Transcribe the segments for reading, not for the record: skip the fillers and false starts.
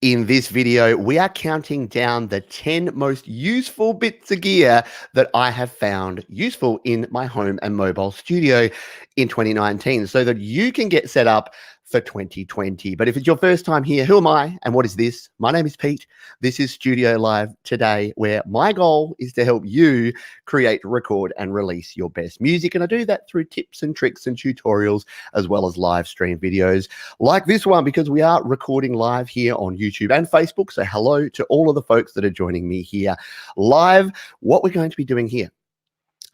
In this video, we are counting down the 10 most useful bits of gear that I have found useful in my home and mobile studio in 2019 so that you can get set up for 2020. But if it's your first time here, who am I and what is this? My name is Pete. This is Studio Live Today, where my goal is to help you create, record, and release your best music. And I do that through tips and tricks and tutorials, as well as live stream videos like this one, because we are recording live here on YouTube and Facebook. So hello to all of the folks that are joining me here live. What we're going to be doing here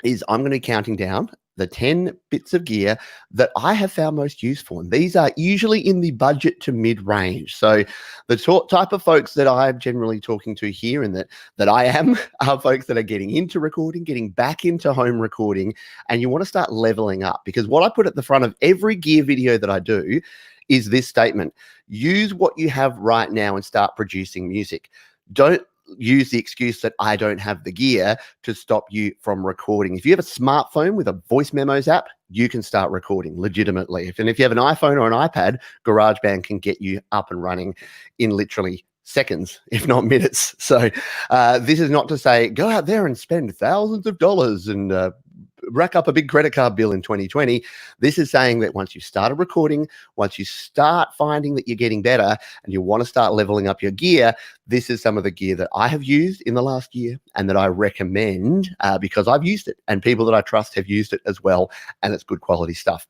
is I'm going to be counting down the 10 bits of gear that I have found most useful. And these are usually in the budget to mid-range. So the type of folks that I'm generally talking to here and that I am are folks that are getting into recording, getting back into home recording, and you want to start leveling up. Because what I put at the front of every gear video that I do is this statement: use what you have right now and start producing music. Don't use the excuse that I don't have the gear to stop you from recording. If you have a smartphone with a voice memos app, you can start recording legitimately. If you have an iPhone or an iPad, GarageBand can get you up and running in literally seconds, if not minutes. So this is not to say go out there and spend thousands of dollars and rack up a big credit card bill in 2020. This is saying that once you started recording, once you start finding that you're getting better and you want to start leveling up your gear, this is some of the gear that I have used in the last year and that I recommend because I've used it and people that I trust have used it as well, and it's good quality stuff.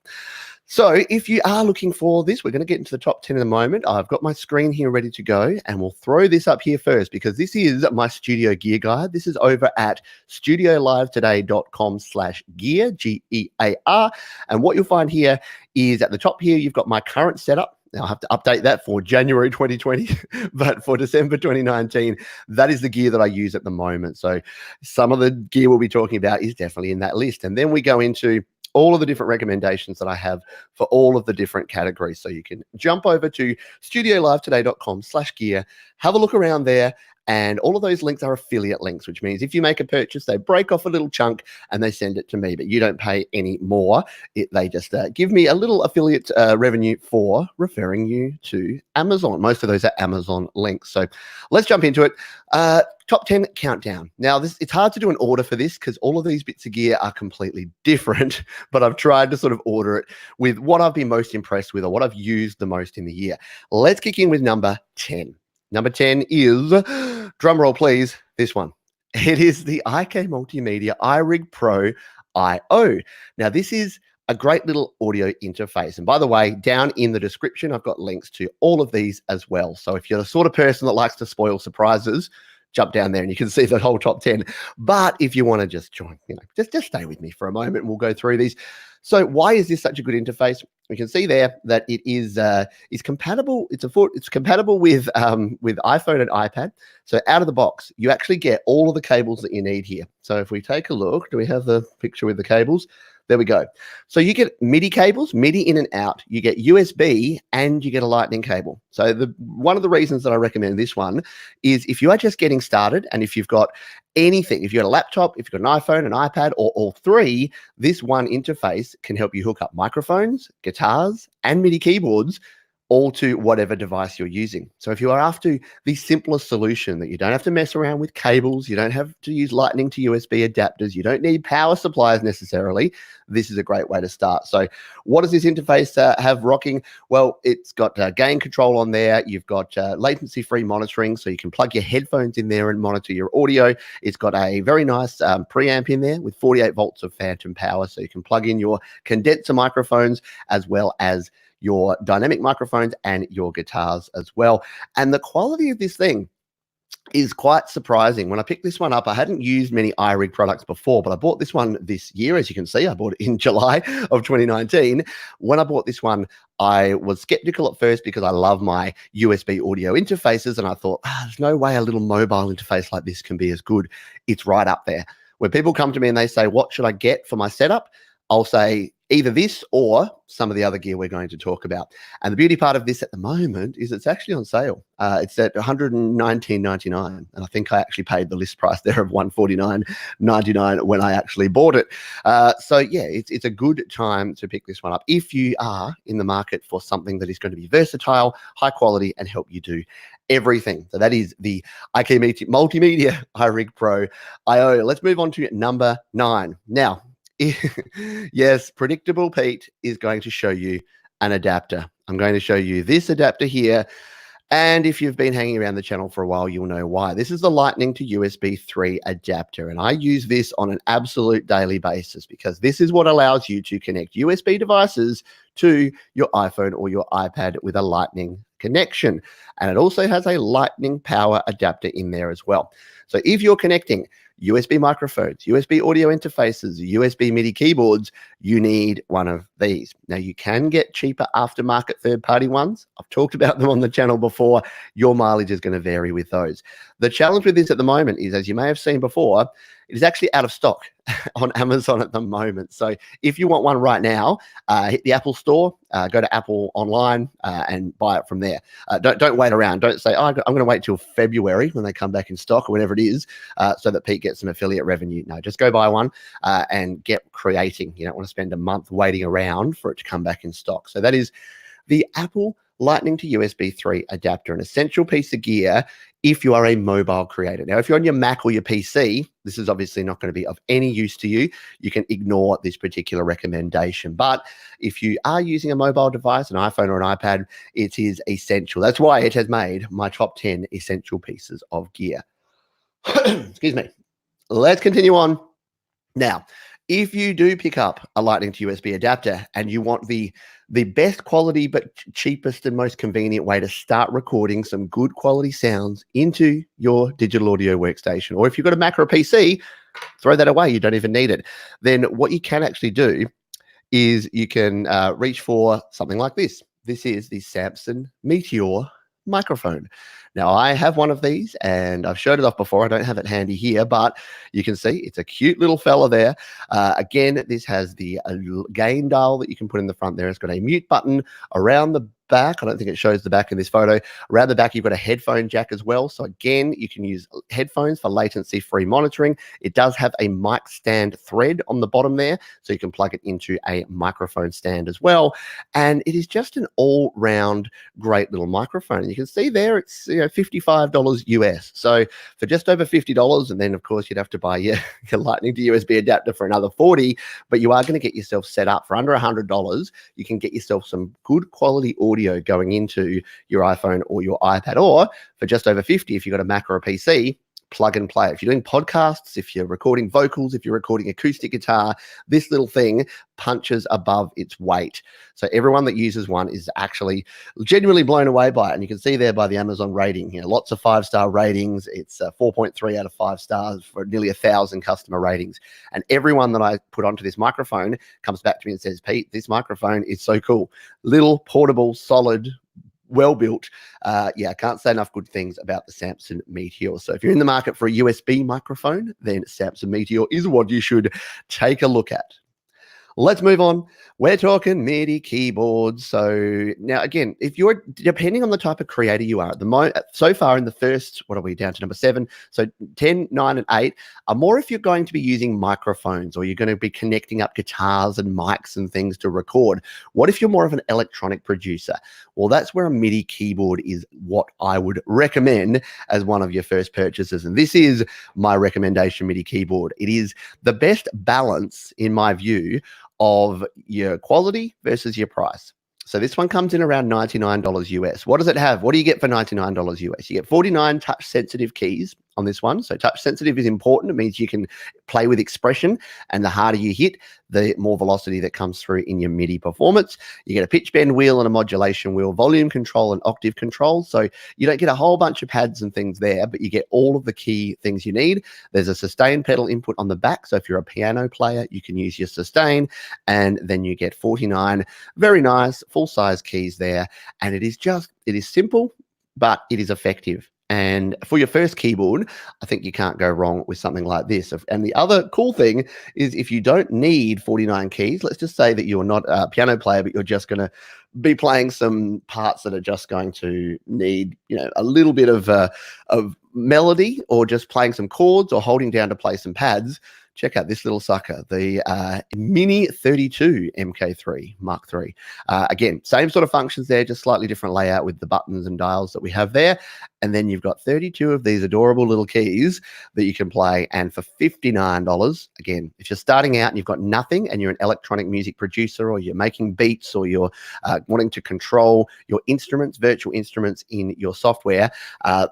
So if you are looking for this, we're going to get into the top 10 in a moment. I've got my screen here ready to go, and we'll throw this up here first because this is my studio gear guide. This is over at studiolivetoday.com/gear, G-E-A-R. And what you'll find here is at the top here, you've got my current setup. Now, I'll have to update that for January 2020, but for December 2019, that is the gear that I use at the moment. So some of the gear we'll be talking about is definitely in that list. And then we go into all of the different recommendations that I have for all of the different categories. So you can jump over to studiolivetoday.com/gear, have a look around there. And all of those links are affiliate links, which means if you make a purchase, they break off a little chunk and they send it to me, but you don't pay any more. They just give me a little affiliate revenue for referring you to Amazon. Most of those are Amazon links. So let's jump into it. Top 10 countdown. Now, it's hard to do an order for this because all of these bits of gear are completely different, but I've tried to sort of order it with what I've been most impressed with or what I've used the most in the year. Let's kick in with number 10. Number 10 is, drum roll please, this one. It is the IK Multimedia iRig Pro IO. Now, this is a great little audio interface. And by the way, down in the description, I've got links to all of these as well. So if you're the sort of person that likes to spoil surprises, jump down there and you can see the whole top 10. But if you want to just join, just stay with me for a moment and we'll go through these. So why is this such a good interface? We can see there that it is compatible. It's compatible with iPhone and iPad. So out of the box, you actually get all of the cables that you need here. So if we take a look, do we have the picture with the cables? There we go. So you get MIDI cables, MIDI in and out. You get USB and you get a lightning cable. So one of the reasons that I recommend this one is if you are just getting started and if you've got anything, if you've got a laptop, if you've got an iPhone, an iPad, or all three, this one interface can help you hook up microphones, guitars, and MIDI keyboards all to whatever device you're using. So if you are after the simplest solution that you don't have to mess around with cables, you don't have to use lightning to USB adapters, you don't need power supplies necessarily, this is a great way to start. So what does this interface have rocking? Well, it's got gain control on there. You've got latency-free monitoring, so you can plug your headphones in there and monitor your audio. It's got a very nice preamp in there with 48 volts of phantom power, so you can plug in your condenser microphones as well as your dynamic microphones and your guitars as well. And the quality of this thing is quite surprising. When I picked this one up, I hadn't used many iRig products before, but I bought this one this year. As you can see, I bought it in July of 2019. When I bought this one, I was skeptical at first because I love my USB audio interfaces, and I thought, there's no way a little mobile interface like this can be as good. It's right up there. When people come to me and they say, what should I get for my setup? I'll say either this or some of the other gear we're going to talk about. And the beauty part of this at the moment is it's actually on sale. It's at $119.99. And I think I actually paid the list price there of $149.99 when I actually bought it. So yeah, it's a good time to pick this one up if you are in the market for something that is going to be versatile, high quality, and help you do everything. So that is the IK Multimedia iRig Pro IO. Let's move on to number 9. Now, yes, Predictable Pete is going to show you an adapter. I'm going to show you this adapter here. And if you've been hanging around the channel for a while, you'll know why. This is the Lightning to USB 3 adapter. And I use this on an absolute daily basis because this is what allows you to connect USB devices to your iPhone or your iPad with a Lightning connection. And it also has a Lightning power adapter in there as well. So if you're connecting USB microphones, USB audio interfaces, USB MIDI keyboards, you need one of these. Now, you can get cheaper aftermarket third-party ones. I've talked about them on the channel before. Your mileage is going to vary with those. The challenge with this at the moment is, as you may have seen before, it is actually out of stock on Amazon at the moment. So if you want one right now, hit the Apple store, go to Apple online and buy it from there. Don't wait around. Don't say, oh, I'm going to wait till February when they come back in stock or whenever it is so that Pete gets some affiliate revenue. No, just go buy one and get creating. You don't want to spend a month waiting around for it to come back in stock. So that is the Apple Lightning to USB 3 adapter, an essential piece of gear if you are a mobile creator. Now, if you're on your Mac or your PC, this is obviously not going to be of any use to you. You can ignore this particular recommendation. But if you are using a mobile device, an iPhone or an iPad, it is essential. That's why it has made my top 10 essential pieces of gear. Excuse me. Let's continue on. Now, if you do pick up a Lightning to USB adapter and you want the best quality but cheapest and most convenient way to start recording some good quality sounds into your digital audio workstation, or if you've got a Mac or a PC, throw that away, you don't even need it, then what you can actually do is you can reach for something like this. This is the Samson Meteor microphone. Now, I have one of these and I've showed it off before. I don't have it handy here, but you can see it's a cute little fella there. Again, this has the gain dial that you can put in the front there. It's got a mute button around the back. I don't think it shows the back in this photo. Around the back, you've got a headphone jack as well. So again, you can use headphones for latency-free monitoring. It does have a mic stand thread on the bottom there, so you can plug it into a microphone stand as well. And it is just an all-round great little microphone. You can see there it's $55 US. So for just over $50, and then of course you'd have to buy your Lightning to USB adapter for another $40, but you are going to get yourself set up for under $100. You can get yourself some good quality audio going into your iPhone or your iPad, or for just over $50, if you've got a Mac or a PC, plug and play. If you're doing podcasts, if you're recording vocals, if you're recording acoustic guitar, this little thing punches above its weight. So everyone that uses one is actually genuinely blown away by it. And you can see there by the Amazon rating, lots of 5-star ratings. It's 4.3 out of 5 stars for nearly 1,000 customer ratings. And everyone that I put onto this microphone comes back to me and says, Pete, this microphone is so cool. Little, portable, solid, well-built. I can't say enough good things about the Samson Meteor. So if you're in the market for a USB microphone, then Samson Meteor is what you should take a look at. Let's move on. We're talking MIDI keyboards. So now, again, if you're, depending on the type of creator you are, at the moment, so far in the first, what are we down to, number 7? So 10, 9, and 8 are more if you're going to be using microphones or you're going to be connecting up guitars and mics and things to record. What if you're more of an electronic producer? Well, that's where a MIDI keyboard is what I would recommend as one of your first purchases. And this is my recommendation MIDI keyboard. It is the best balance, in my view, of your quality versus your price. So this one comes in around $99 US. What does it have? What do you get for $99 US? You get 49 touch sensitive keys on this one. So touch sensitive is important. It means you can play with expression, and the harder you hit, the more velocity that comes through in your MIDI performance. You get a pitch bend wheel and a modulation wheel, volume control and octave control. So you don't get a whole bunch of pads and things there, but you get all of the key things you need. There's a sustain pedal input on the back. So if you're a piano player, you can use your sustain, and then you get 49 very nice full-size keys there. And it is simple, but it is effective. And for your first keyboard, I think you can't go wrong with something like this. And the other cool thing is, if you don't need 49 keys, let's just say that you're not a piano player, but you're just going to be playing some parts that are just going to need, a little bit of melody, or just playing some chords or holding down to play some pads, check out this little sucker, the Mini 32 MK3 Mark III. Again, same sort of functions there, just slightly different layout with the buttons and dials that we have there. And then you've got 32 of these adorable little keys that you can play. And for $59, again, if you're starting out and you've got nothing and you're an electronic music producer, or you're making beats, or you're wanting to control your instruments, virtual instruments in your software,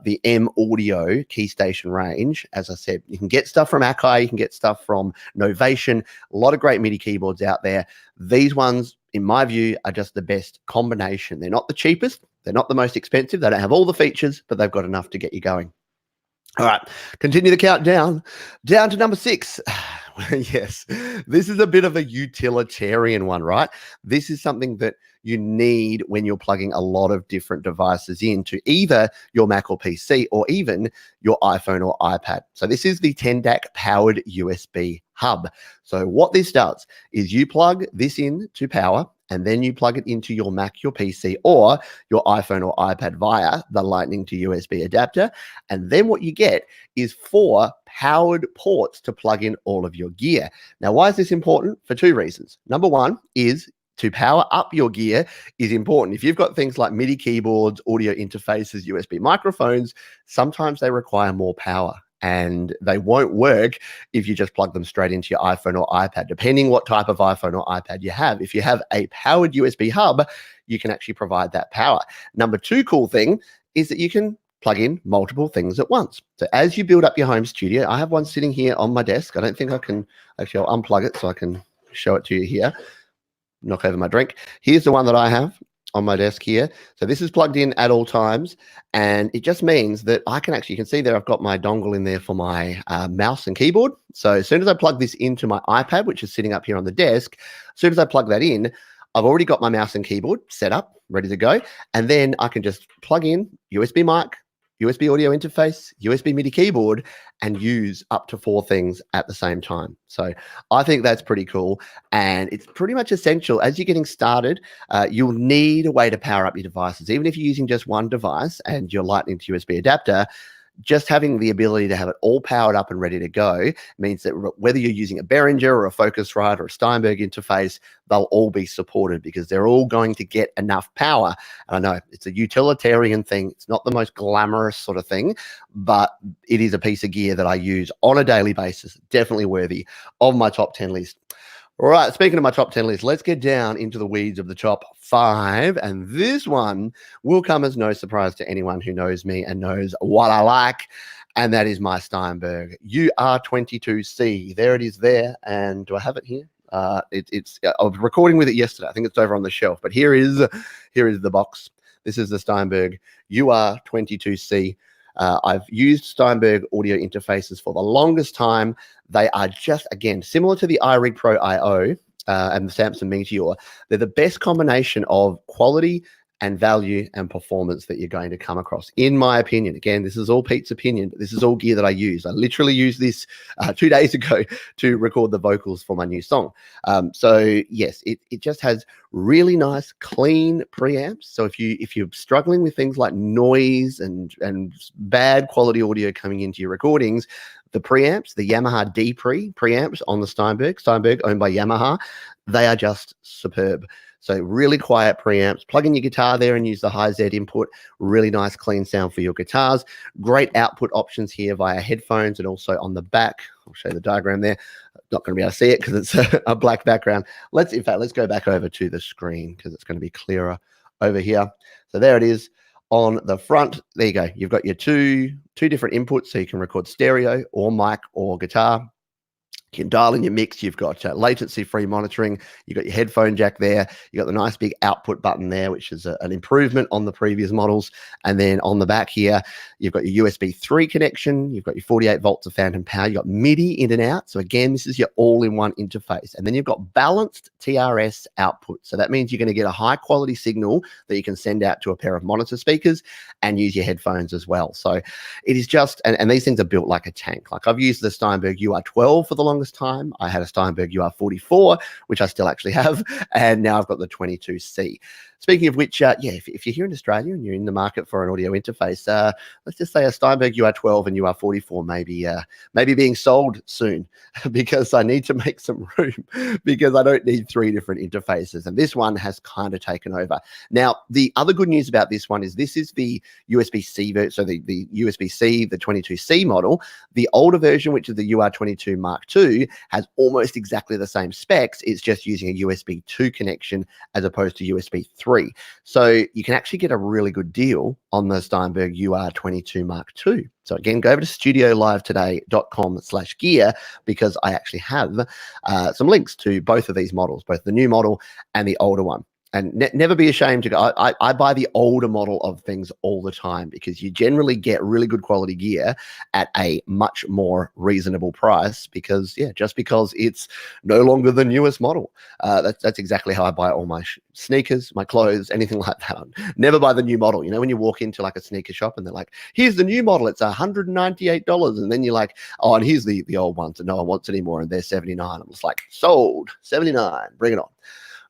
the M Audio Keystation range, as I said, you can get stuff from Akai, you can get stuff from Novation, a lot of great MIDI keyboards out there. These ones, in my view, are just the best combination. They're not the cheapest, they're not the most expensive, they don't have all the features, but they've got enough to get you going. All right, continue the countdown down to number 6. Yes, this is a bit of a utilitarian one, right? This is something that you need when you're plugging a lot of different devices into either your Mac or PC, or even your iPhone or iPad. So this is the Tendak powered USB hub. So what this does is you plug this in to power, and then you plug it into your Mac, your PC, or your iPhone or iPad via the Lightning to USB adapter. And then what you get is 4 powered ports to plug in all of your gear. Now, why is this important? For 2 reasons. Number 1 is to power up your gear is important. If you've got things like MIDI keyboards, audio interfaces, USB microphones, sometimes they require more power, and they won't work if you just plug them straight into your iPhone or iPad, depending what type of iPhone or iPad you have. If you have a powered USB hub, you can actually provide that power. Number 2 cool thing is that you can plug in multiple things at once. So as you build up your home studio, I have one sitting here on my desk. I don't think I can, actually I'll unplug it so I can show it to you here. Knock over my drink. Here's the one that I have on my desk here. So this is plugged in at all times, and it just means that I can actually, you can see there I've got my dongle in there for my mouse and keyboard. So as soon as I plug this into my iPad, which is sitting up here on the desk, as soon as I plug that in, I've already got my mouse and keyboard set up, ready to go. And then I can just plug in USB mic, USB audio interface, USB MIDI keyboard, and use up to 4 things at the same time. So I think that's pretty cool. And it's pretty much essential as you're getting started. You'll need a way to power up your devices. Even if you're using just one device and your Lightning to USB adapter, just having the ability to have it all powered up and ready to go means that whether you're using a Behringer or a Focusrite or a Steinberg interface, they'll all be supported because they're all going to get enough power. And I know it's a utilitarian thing. It's not the most glamorous sort of thing, but it is a piece of gear that I use on a daily basis. Definitely worthy of my top 10 list. All right, speaking of my top 10 list, let's get down into the weeds of the top 5. And this one will come as no surprise to anyone who knows me and knows what I like. And that is my Steinberg UR22C. There it is there. And do I have it here? I was recording with it yesterday. I think it's over on the shelf. But here is the box. This is the Steinberg UR22C. I've used Steinberg audio interfaces for the longest time. They are just, again, similar to the iRig Pro IO and the Samson Meteor. They're the best combination of quality and value and performance that you're going to come across, in my opinion. Again, this is all Pete's opinion, but this is all gear that I use. I literally used this 2 days ago to record the vocals for my new song. So yes, it just has really nice, clean preamps. So if you're struggling with things like noise and bad quality audio coming into your recordings, the preamps, the Yamaha D preamps on the Steinberg owned by Yamaha, they are just superb. So really quiet preamps, plug in your guitar there and use the high Z input. Really nice, clean sound for your guitars. Great output options here via headphones and also on the back. I'll show you the diagram there. Not going to be able to see it because it's a black background. Let's go back over to the screen because it's going to be clearer over here. So there it is on the front. There you go. You've got your two different inputs, so you can record stereo or mic or guitar. You can dial in your mix. You've got latency-free monitoring. You've got your headphone jack there. You've got the nice big output button there, which is an improvement on the previous models. And then on the back here, you've got your USB 3 connection. You've got your 48 volts of phantom power. You've got MIDI in and out. So again, this is your all-in-one interface. And then you've got balanced TRS output. So that means you're going to get a high-quality signal that you can send out to a pair of monitor speakers and use your headphones as well. So it is just, and these things are built like a tank. Like I've used the Steinberg UR12 for the longest time. I had a Steinberg UR44, which I still actually have, and now I've got the 22C. Speaking of which, yeah, if you're here in Australia and you're in the market for an audio interface, let's just say a Steinberg UR12 and UR44 maybe being sold soon because I need to make some room because I don't need 3 different interfaces. And this one has kind of taken over. Now, the other good news about this one is this is the USB-C version, so the USB-C, the 22C model. The older version, which is the UR22 Mark II, has almost exactly the same specs. It's just using a USB 2 connection as opposed to USB 3. So you can actually get a really good deal on the Steinberg UR22 Mark II. So again, go over to studiolivetoday.com/gear because I actually have some links to both of these models, both the new model and the older one. And never be ashamed to go. I buy the older model of things all the time because you generally get really good quality gear at a much more reasonable price because, yeah, just because it's no longer the newest model. That's exactly how I buy all my sneakers, my clothes, anything like that. Never buy the new model. You know, when you walk into like a sneaker shop and they're like, here's the new model, it's $198. And then you're like, oh, and here's the old ones that no one wants anymore and they're $79. I'm just like, sold, $79, bring it on.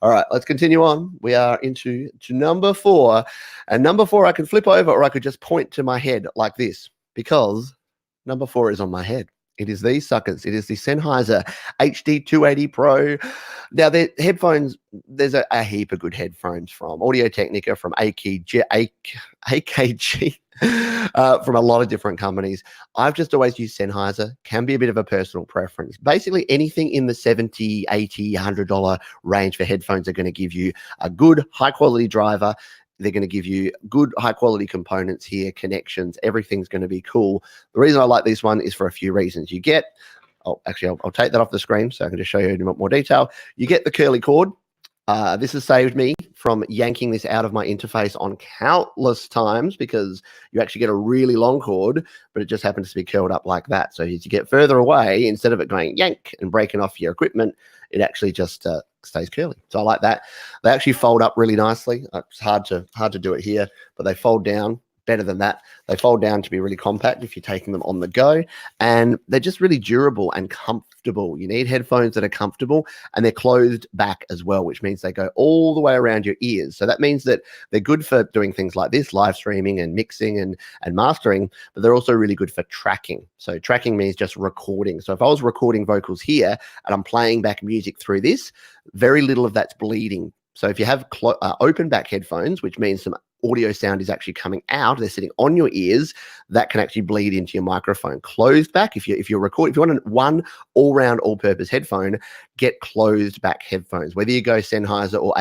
All right, let's continue on. We are into number 4. And number 4, I can flip over or I could just point to my head like this because number 4 is on my head. It is these suckers. It is the Sennheiser HD280 Pro. Now, the headphones, there's a heap of good headphones from Audio Technica, from AKG, from a lot of different companies. I've just always used Sennheiser. Can be a bit of a personal preference. Basically, anything in the $70, $80, $100 range for headphones are going to give you a good, high-quality driver. They're going to give you good, high-quality components here, connections. Everything's going to be cool. The reason I like this one is for a few reasons. You get, I'll take that off the screen so I can just show you in more detail. You get the curly cord. This has saved me from yanking this out of my interface on countless times because you actually get a really long cord, but it just happens to be curled up like that. So as you get further away, instead of it going yank and breaking off your equipment, it actually just stays curly. So I like that. They actually fold up really nicely. It's hard to do it here, but they fold down. Better than that, they fold down to be really compact if you're taking them on the go, and they're just really durable and comfortable. You need headphones that are comfortable, and they're closed back as well, which means they go all the way around your ears. So that means that they're good for doing things like this, live streaming and mixing and mastering, but they're also really good for tracking. So tracking means just recording. So if I was recording vocals here and I'm playing back music through this, very little of that's bleeding. So if you have open back headphones, which means some audio sound is actually coming out, they're sitting on your ears, that can actually bleed into your microphone. Closed back, if you want one all-round, all-purpose headphone, get closed back headphones. Whether you go Sennheiser or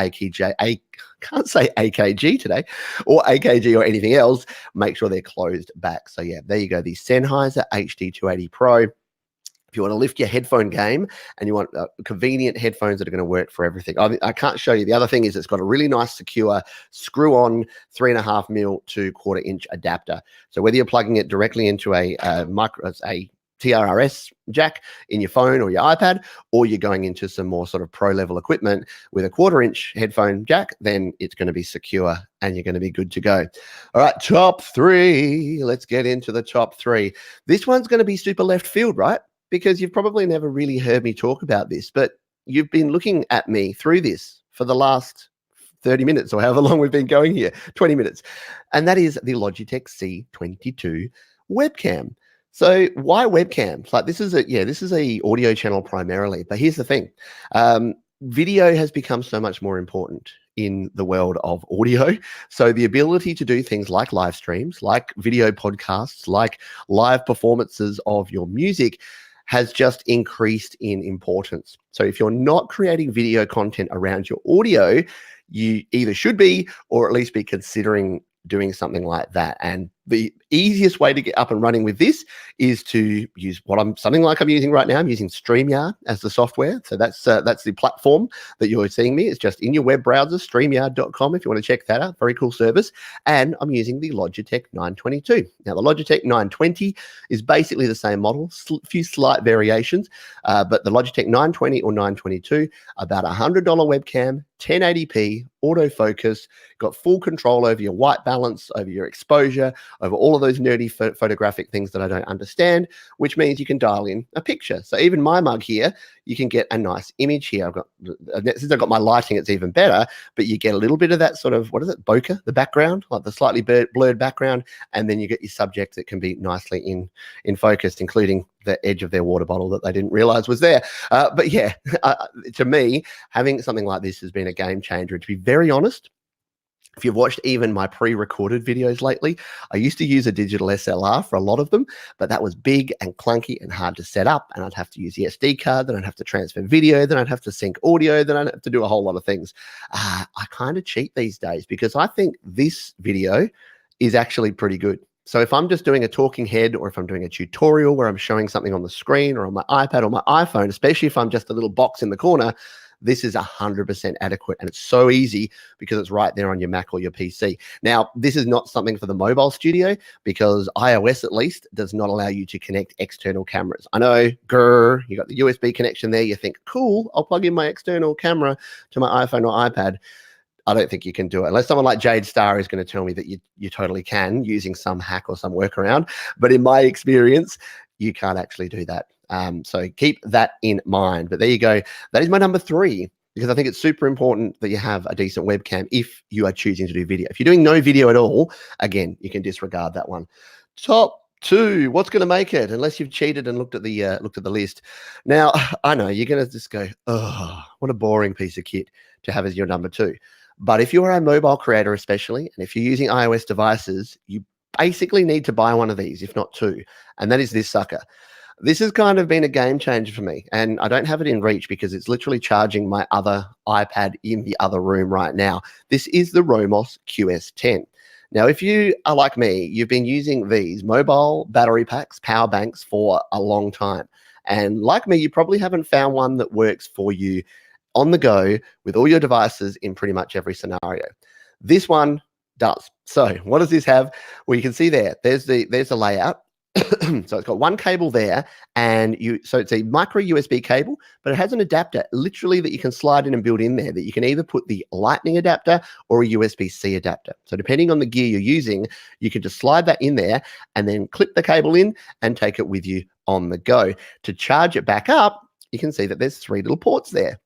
can't say AKG today, or AKG or anything else, make sure they're closed back. So yeah, there you go, the Sennheiser HD280 Pro. If you want to lift your headphone game and you want convenient headphones that are going to work for everything. I can't show you. The other thing is it's got a really nice, secure, screw-on 3.5mm to 1/4-inch adapter. So whether you're plugging it directly into a TRRS jack in your phone or your iPad, or you're going into some more sort of pro-level equipment with a 1/4-inch headphone jack, then it's going to be secure and you're going to be good to go. All right, top 3. Let's get into the top 3. This one's going to be super left field, right? Because you've probably never really heard me talk about this, but you've been looking at me through this for the last 30 minutes or however long we've been going here, 20 minutes. And that is the Logitech C922 webcam. So why webcams? Like this is a audio channel primarily, but here's the thing. Video has become so much more important in the world of audio. So the ability to do things like live streams, like video podcasts, like live performances of your music has just increased in importance. So if you're not creating video content around your audio, you either should be or at least be considering doing something like that. And the easiest way to get up and running with this is to use something like I'm using right now. I'm using StreamYard as the software. So that's the platform that you're seeing me. It's just in your web browser, StreamYard.com, if you want to check that out. Very cool service. And I'm using the Logitech 922. Now, the Logitech 920 is basically the same model, a few slight variations, but the Logitech 920 or 922, about $100 webcam, 1080p, autofocus, got full control over your white balance, over your exposure, over all of those nerdy photographic things that I don't understand, which means you can dial in a picture. So even my mug here, you can get a nice image here. Since I've got my lighting, it's even better, but you get a little bit of that sort of, what is it, bokeh, the background, like the slightly blurred background, and then you get your subject that can be nicely in focus, including the edge of their water bottle that they didn't realize was there. But yeah, to me, having something like this has been a game changer. To be very honest, if you've watched even my pre-recorded videos lately, I used to use a digital SLR for a lot of them, but that was big and clunky and hard to set up, and I'd have to use the SD card, then I'd have to transfer video, then I'd have to sync audio, then I'd have to do a whole lot of things. I kind of cheat these days because I think this video is actually pretty good. So if I'm just doing a talking head, or if I'm doing a tutorial where I'm showing something on the screen or on my iPad or my iPhone, especially if I'm just a little box in the corner, this is 100% adequate, and it's so easy because it's right there on your Mac or your PC. Now, this is not something for the mobile studio because iOS, at least, does not allow you to connect external cameras. I know, you got the USB connection there. You think, cool, I'll plug in my external camera to my iPhone or iPad. I don't think you can do it unless someone like Jade Star is going to tell me that you totally can using some hack or some workaround. But in my experience, you can't actually do that. So keep that in mind. But there you go. That is my number 3, because I think it's super important that you have a decent webcam if you are choosing to do video. If you're doing no video at all, again, you can disregard that one. Top 2, what's going to make it? Unless you've cheated and looked at the list. Now, I know you're going to just go, oh, what a boring piece of kit to have as your number 2. But if you're a mobile creator especially, and if you're using iOS devices, you basically need to buy one of these, if not 2, and that is this sucker. This has kind of been a game changer for me, and I don't have it in reach because it's literally charging my other iPad in the other room right now. This is the ROMOSS QS10. Now, if you are like me, you've been using these mobile battery packs, power banks for a long time. And like me, you probably haven't found one that works for you on the go with all your devices in pretty much every scenario. This one does. So what does this have? Well, you can see there's the layout. So it's got one cable there, and so it's a micro USB cable, but it has an adapter literally that you can slide in and build in there, that you can either put the lightning adapter or a USB-C adapter. So depending on the gear you're using, you can just slide that in there and then clip the cable in and take it with you on the go. To charge it back up, you can see that there's 3 little ports there.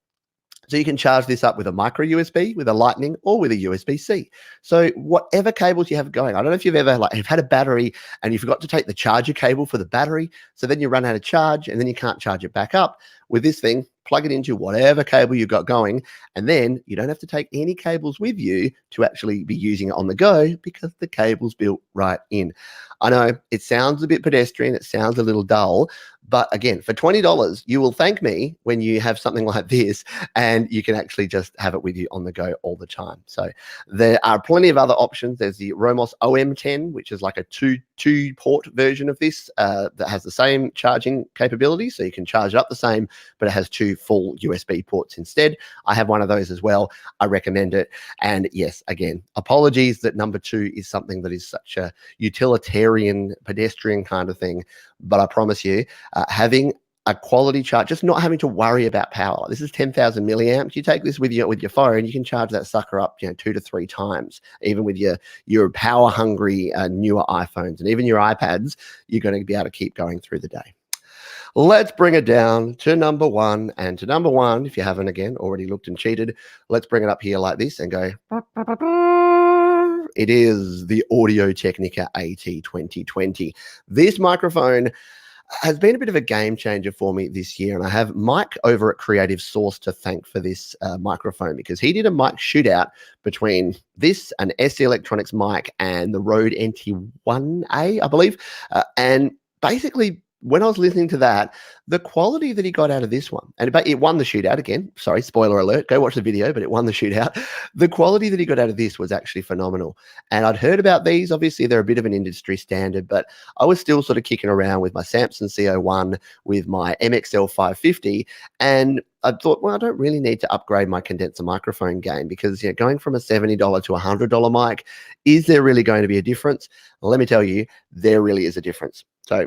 So you can charge this up with a micro USB, with a lightning, or with a USB-C. So whatever cables you have going, I don't know if you've ever you've had a battery and you forgot to take the charger cable for the battery. So then you run out of charge and then you can't charge it back up. With this thing, plug it into whatever cable you've got going, and then you don't have to take any cables with you to actually be using it on the go because the cable's built right in. I know it sounds a bit pedestrian, it sounds a little dull, but again, for $20, you will thank me when you have something like this and you can actually just have it with you on the go all the time. So there are plenty of other options. There's the ROMOSS OM10, which is like a two-port version of this that has the same charging capability. So you can charge it up the same, but it has 2 full USB ports instead. I have one of those as well. I recommend it. And yes, again, apologies that number 2 is something that is such a utilitarian, pedestrian kind of thing. But I promise you, having a quality charge, just not having to worry about power. This is 10,000 milliamps. You take this with your phone, you can charge that sucker up, 2 to 3 times. Even with your power hungry newer iPhones and even your iPads, you're going to be able to keep going through the day. Let's bring it down to number 1. And to number 1, if you haven't, again, already looked and cheated, let's bring it up here like this and go. It is the Audio Technica AT2020. This microphone has been a bit of a game changer for me this year, and I have Mike over at Creative Source to thank for this microphone, because he did a mic shootout between this, an SE Electronics mic, and the Rode NT1A, I believe, and basically when I was listening to that, the quality that he got out of this one, and it won the shootout again. Sorry, spoiler alert. Go watch the video, but it won the shootout. The quality that he got out of this was actually phenomenal. And I'd heard about these. Obviously, they're a bit of an industry standard, but I was still sort of kicking around with my Samson CO1, with my MXL 550, and I thought, well, I don't really need to upgrade my condenser microphone game, because going from a $70 to a $100 mic, is there really going to be a difference? Well, let me tell you, there really is a difference. So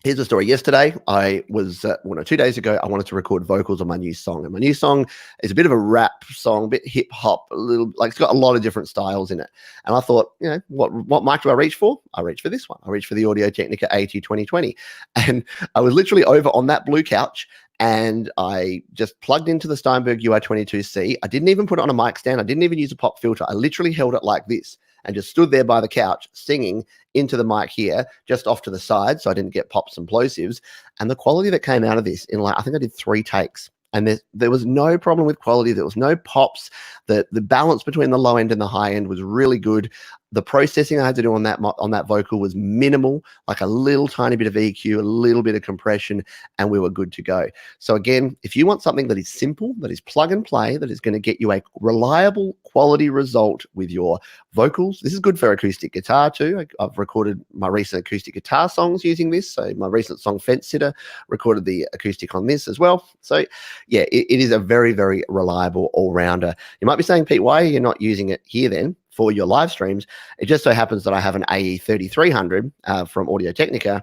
Here's the story. Yesterday, I was, 2 days ago, I wanted to record vocals on my new song. And my new song is a bit of a rap song, a bit hip hop, a little, like it's got a lot of different styles in it. And I thought, what mic do I reach for? I reach for this one. I reach for the Audio Technica AT2020. And I was literally over on that blue couch and I just plugged into the Steinberg UR22C. I didn't even put it on a mic stand. I didn't even use a pop filter. I literally held it like this and just stood there by the couch singing into the mic here, just off to the side, so I didn't get pops and plosives. And the quality that came out of this in I think I did 3 takes. And there was no problem with quality. There was no pops. The balance between the low end and the high end was really good. The processing I had to do on that vocal was minimal, like a little tiny bit of EQ, a little bit of compression, and we were good to go. So again, if you want something that is simple, that is plug and play, that is going to get you a reliable quality result with your vocals, this is good for acoustic guitar too. I've recorded my recent acoustic guitar songs using this. So my recent song Fence Sitter, recorded the acoustic on this as well. So yeah, it is a very, very reliable all-rounder. You might be saying, Pete, why are you not using it here then for your live streams? It just so happens that I have an AE3300 from Audio Technica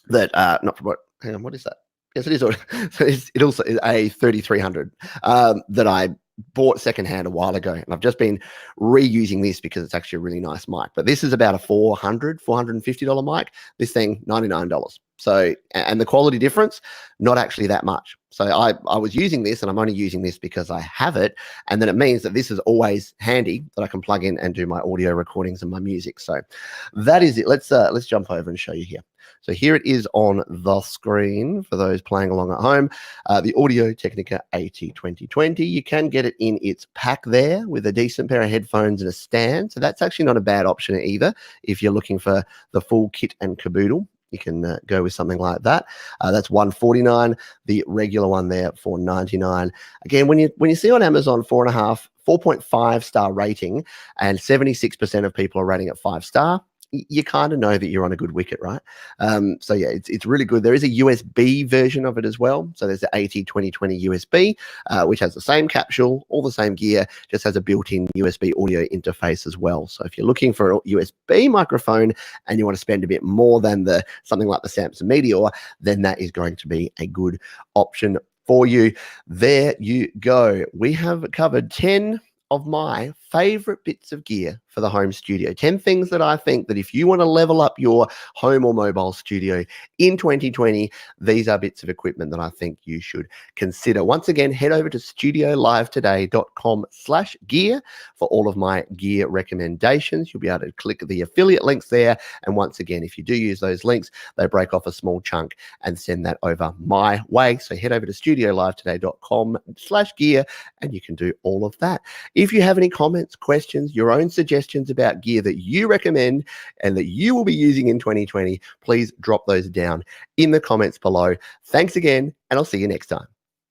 that, not from what, hang on, what is that? Yes, it is. So it also is AE3300 that I bought secondhand a while ago. And I've just been reusing this because it's actually a really nice mic. But this is about a $450 mic. This thing, $99. So, and the quality difference, not actually that much. So I was using this, and I'm only using this because I have it. And then it means that this is always handy, that I can plug in and do my audio recordings and my music. So that is it. Let's jump over and show you here. So here it is on the screen for those playing along at home. The Audio Technica AT2020. You can get it in its pack there with a decent pair of headphones and a stand. So that's actually not a bad option either if you're looking for the full kit and caboodle. You can go with something like that. That's $149. The regular one there for $99. Again, when you see on Amazon 4.5 star rating, and 76% of people are rating it 5-star, you kind of know that you're on a good wicket, right? So yeah, it's really good. There is a USB version of it as well. So there's the AT2020 USB, which has the same capsule, all the same gear, just has a built-in USB audio interface as well. So if you're looking for a USB microphone and you want to spend a bit more than something like the Samson Meteor, then that is going to be a good option for you. There you go. We have covered 10 of my favorite bits of gear for the home studio. 10 things that I think that if you want to level up your home or mobile studio in 2020, these are bits of equipment that I think you should consider. Once again, head over to studiolivetoday.com/gear for all of my gear recommendations. You'll be able to click the affiliate links there. And once again, if you do use those links, they break off a small chunk and send that over my way. So head over to studiolivetoday.com/gear and you can do all of that. If you have any comments, questions, your own suggestions about gear that you recommend and that you will be using in 2020, please drop those down in the comments below. Thanks again, and I'll see you next time.